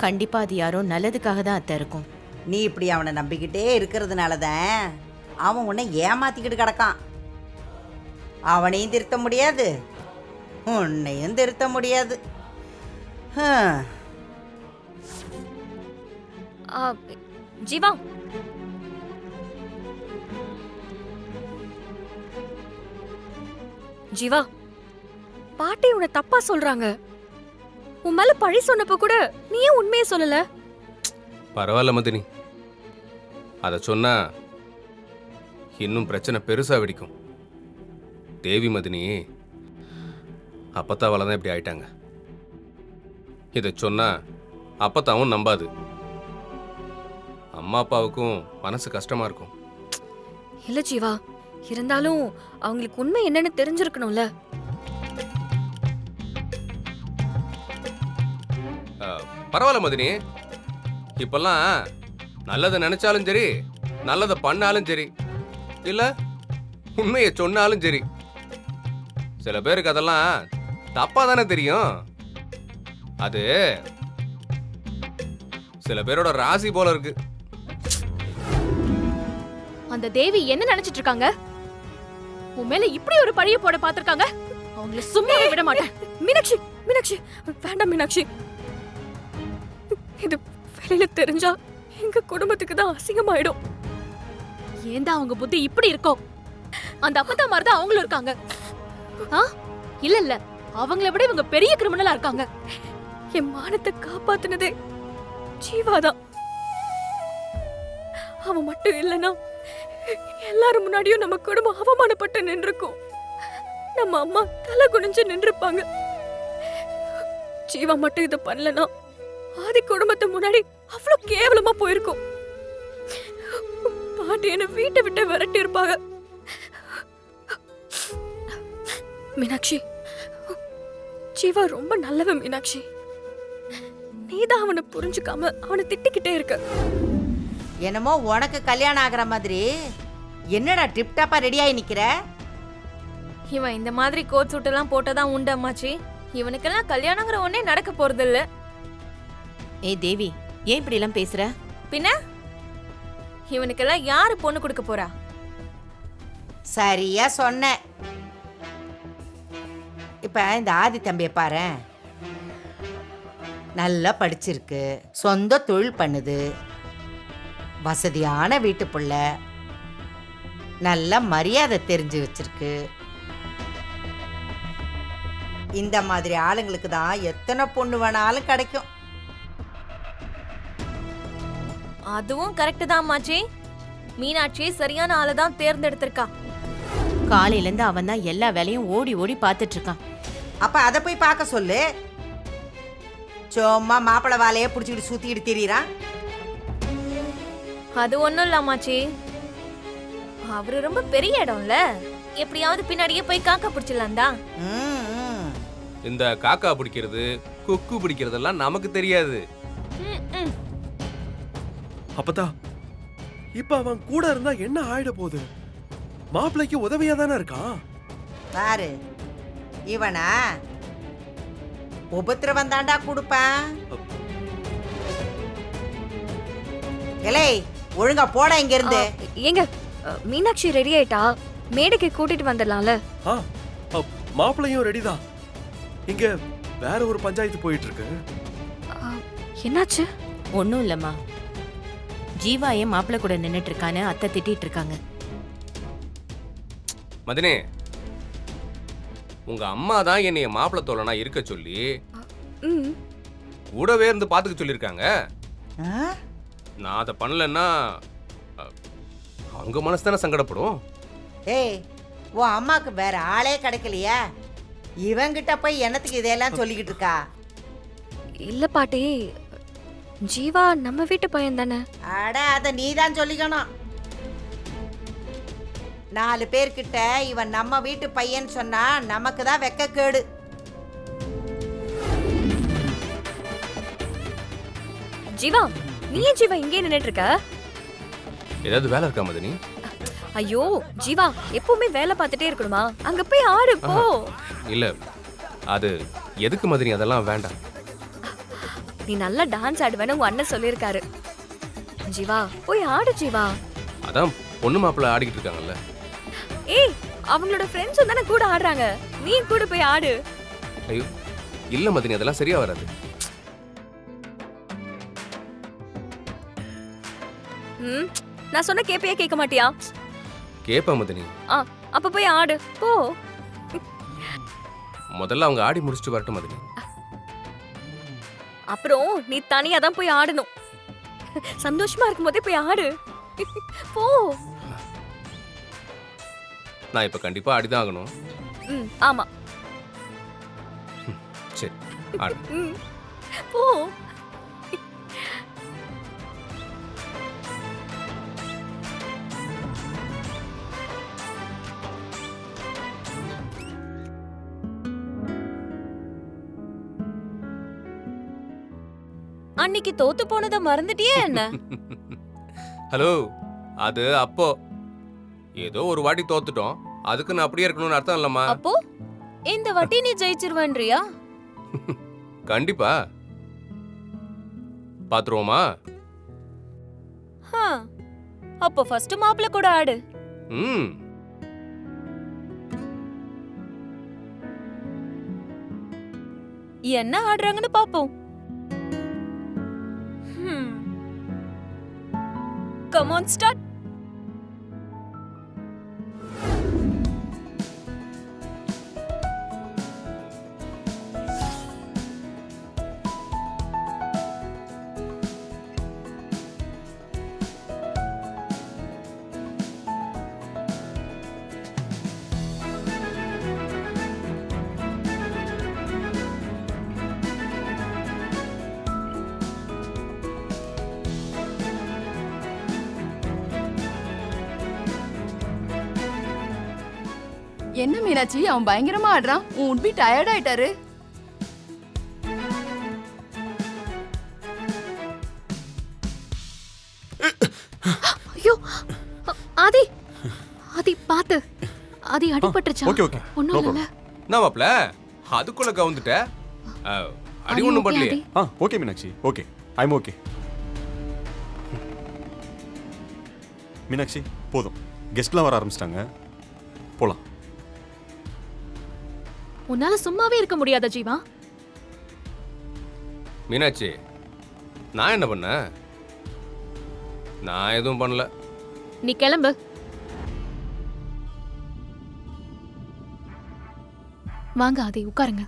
கண்டிப்பா அது யாரோ நல்லதுக்காக தான் அத்தை இருக்கும். நீ இப்படி அவனை நம்பிக்கிட்டே இருக்கிறதுனால தான் அவன் உன்னை ஏமாத்திக்கிட்டு கிடக்கான். அவனையும் திருத்த முடியாது, உன்னையும் திருத்த முடியாது. ஹம். ஜீவா, ஜீவா, பாட்டி உன்னை தப்பா சொல்றாங்க. உன் மேல பழி சொன்னப்ப கூட நீ ஏன் உண்மையை சொல்லல? பரவாயில்ல மதினி, அதை சொன்னா இன்னும் பிரச்சனை பெருசா வெடிக்கும். தேவி மதினி அப்பத்தாவால தான் இப்படி ஆயிட்டாங்க. இதை சொன்னா அப்பத்தாவும் நம்பாது. அம்மா அப்பாவுக்கும் மனசு கஷ்டமா இருக்கும். இல்ல ஜீவா, இருந்தாலும் அவங்களுக்கு உண்மை என்னன்னு தெரிஞ்சிருக்கணும்ல. பரவாயில்ல மதினி, இப்பெல்லாம் நல்லதை நினைச்சாலும் சரி, நல்லதை பண்ணாலும் சரி, இல்ல உண்மையை சொன்னாலும் சரி, சில பேருக்கு அதெல்லாம் தப்பா தானே தெரியும். அது சில பேரோட ராசி போல இருக்கு. அந்த தேவி என்ன நினைச்சிட்டு இருக்காங்க? உன் மேல இப்படி ஒரு பழிய போட பாத்திருக்காங்க. அவங்கள சும்மா விட மாட்டேன். மீனாட்சி, மீனாட்சி, வேண்டாம் மீனாட்சி. இது வெளியில தெரிஞ்சா எங்க குடும்பத்துக்கு தான் அசிங்கமாயிடும். ஏண்டா அவங்க புத்தி இப்படி இருக்கும்? அந்த அப்பத்தா மாதிரி தான் அவங்களும் இருக்காங்க. இல்ல இல்ல, அவங்கள விட இவங்க பெரிய கிரிமினலா இருக்காங்க. என் மானத்தை காப்பாத்துனதே ஜீவாதான். அவன் மட்டும் இல்லைன்னா எல்லாரும் முன்னாடியும் நம்ம குடும்பம் அவமானப்பட்டு நின்றுக்கும். நம்ம அம்மா தலை குனிஞ்சு நின்றுப்பாங்க. ஜீவா மட்டும் இதை பண்ணலனா ஆதி குடும்பத்தை முன்னாடி அவ்வளவு கேவலமா போயிருக்கும். பாட்டி என்ன வீட்டை விட்டு விரட்டி இருப்பாங்க. மீனாட்சி, ஜீவா ரொம்ப நல்லவன் மீனாட்சி. நீதான் அவனை புரிஞ்சுக்காம அவனை திட்டிக்கிட்டே இருக்க. என்னமோ உனக்கு கல்யாணம் ஆகிற மாதிரி என்னடா டிப் டாப்பா ரெடியாகி நிக்கிற? இவன் இந்த மாதிரி கோட் சூட் எல்லாம் போட்டதான் உண்டு அம்மாச்சி. இவனுக்கெல்லாம் கல்யாணங்கிற ஒன்னே நடக்க போறது இல்ல. ஏய் தேவி, ஏன் இப்படி எல்லாம் பேசுற? பின்ன இவனுக்கெல்லாம் யாரு பொண்ணு கொடுக்க போறா? சரியா சொன்ன. இப்ப இந்த ஆதி தம்பியை பாரு, நல்லா படிச்சிருக்கு, சொந்த தொழில் பண்ணுது, வசதியான வீட்டு புள்ள, நல்ல மரியாதை தெரிஞ்சு வச்சிருக்கு. இந்த மாதிரி ஆளுங்களுக்கு தான் எத்தனை பொண்ணு வேணாலும் கிடைக்கும். அதுவும் கரெக்ட் தான் அம்மாச்சி. மீனாட்சி சரியான ஆளை தான் தேர்ந்தெடுத்திருக்கா. காலையில இருந்து அவன் தான் எல்லா வேலையும் ஓடி ஓடி பாத்துட்டு இருக்கான். அப்ப அதை போய் பார்க்க சொல்லு. சும்மா மாப்பிள்ளை வாலையே பிடிச்சிக்கிட்டு சுத்திக்கிட்டு திரியிறான். அது ஒண்ணும் இல்ல அம்மாச்சி, அவரு ரொம்ப பெரிய இடம்ல, எப்படியாவது பின்னாடியே போய் காக்கா பிடிச்சிடலாம் தான். இந்த காக்கா பிடிக்கிறது, கொக்கு பிடிக்கிறதெல்லாம் நமக்கு தெரியாது. அப்பதா இப்ப அவன் கூட இருந்தா என்ன ஆயிட போகுது? மாப்பிள்ளைக்கு உதவியா தானே இருக்கான். பாரு, இவனா உபத்திரவம் தாண்டா கொடுப்பான். எலே, ஒழுங்கா போட இங்க இருந்து. ஏங்க, மீனாட்சி ரெடி ஆயிட்டா, மேடைக்கு கூட்டிட்டு வந்துடலாம்ல. மாப்பிள்ளையும் ரெடிதான். இங்க வேற ஒரு பஞ்சாயத்து போயிட்டு இருக்கு. என்னாச்சு? ஒன்னும் இல்லம்மா, ஜீவா ஏன் மாப்பிள்ள கூட நின்னுட்டு இருக்கான்னு அத்தை திட்டிட்டு இருக்காங்க. மதினி, உங்க அம்மா தான் என்னைய மாப்பிள்ள தோழனா இருக்க சொல்லி கூடவே இருந்து பாத்துக்க சொல்லிருக்காங்க. நான் அதை பண்ணலன்னா அவங்க மனசு தானே சங்கடப்படும். ஏய், உன் அம்மாக்கு வேற ஆளே கிடைக்கலையா? இவங்கிட்ட போய் என்னத்துக்கு இதெல்லாம் சொல்லிக்கிட்டு இருக்கா? இல்ல பாட்டி, ஜீவா நம்ம வீட்டு பையன் தானே. அட, அத நீதான் சொல்லிக்கணும். 4 பேர்கிட்ட இவன் நம்ம வீட்டு பையன் சொன்னா நமக்கு தான் வெக்க கேடு. ஜீவா, நீ ஏன் ஜீவா இங்கே நின்னுட்டு இருக்க? ஏதாவது வேலை இருக்கா மதினி? ஐயோ ஜீவா, எப்பவுமே வேலை பார்த்துட்டே இருக்கணுமா? அங்க போய் ஆடு போ. இல்ல, அது எதுக்கு மதினி? அதெல்லாம் வேண்டாம். நீ நல்லா டான்ஸ் ஆடுவேன்னு உங்க அண்ணன் சொல்லியிருக்காரு. ஜீவா போய் ஆடு ஜீவா. அதான் பொண்ணு மாப்பிள்ளை ஆடிக்கிட்டு இருக்காங்கல்ல. ஏய் அவங்களோட ஃப்ரெண்ட்ஸ் தானே கூட ஆடுறாங்க, நீ கூட போய் ஆடு. ஐயோ இல்ல மதினி, அதெல்லாம் சரியா வராது. ம், நான் சொன்ன கேப்பையே கேட்க மாட்டியா? கேப்பா மதினி. அப்ப போய் ஆடு போ. முதல்ல அவங்க ஆடி முடிச்சுட்டு வரட்டும் மதினி. அப்புறம் நீ தனியா தான் போய் ஆடணும். சந்தோஷமா இருக்கும்போதே போய் ஆடு போ. நான் இப்ப கண்டிப்பா ஆடிதான் ஆகணும். ம் ஆமா. சரி ஆடு. ம் போ. அன்னைக்கு தோத்து போனதை மறந்துட்டியே என்ன? ஹலோ, அது அப்போ ஏதோ ஒரு வாட்டி தோத்துட்டோம், அதுக்கு நான் அப்படியே இருக்கணும்னு அர்த்தம் இல்லம்மா. அப்போ இந்த வாட்டி நீ ஜெயிச்சிருவன்றியா? கண்டிப்பா பாத்துருவோமா? அப்போ ஃபர்ஸ்ட் மாப்பிள்ள கூட ஆடு. ம் என்ன ஆடுறாங்கன்னு பாப்போம். Come on, start. என்ன மீனாட்சி, அவன் பயங்கரமா ஆடுறான். உன் உட்பி டயர்ட் ஆயிட்டாரு. ஐயோ ஆதி, ஆதி பாத்து. ஆதி அடிபட்டுச்சா? Okay okay. ஒண்ணும் இல்ல. நான் மாப்ள அதுக்குள்ள கவுந்துட்ட. அடி ஒண்ணும் பண்ணலையே. Okay Meenakshi, okay. I am okay. Meenakshi போதும், கெஸ்ட்லாம் வர ஆரம்பிச்சிட்டாங்க, போலாம். உன்னால சும்மாவே இருக்க முடியாத ஜீவா. மீனாட்சி, நான் என்ன பண்ண? நான் எதுவும் பண்ணல. நீ கிளம்பு. வாங்க ஆதி, உட்காருங்க.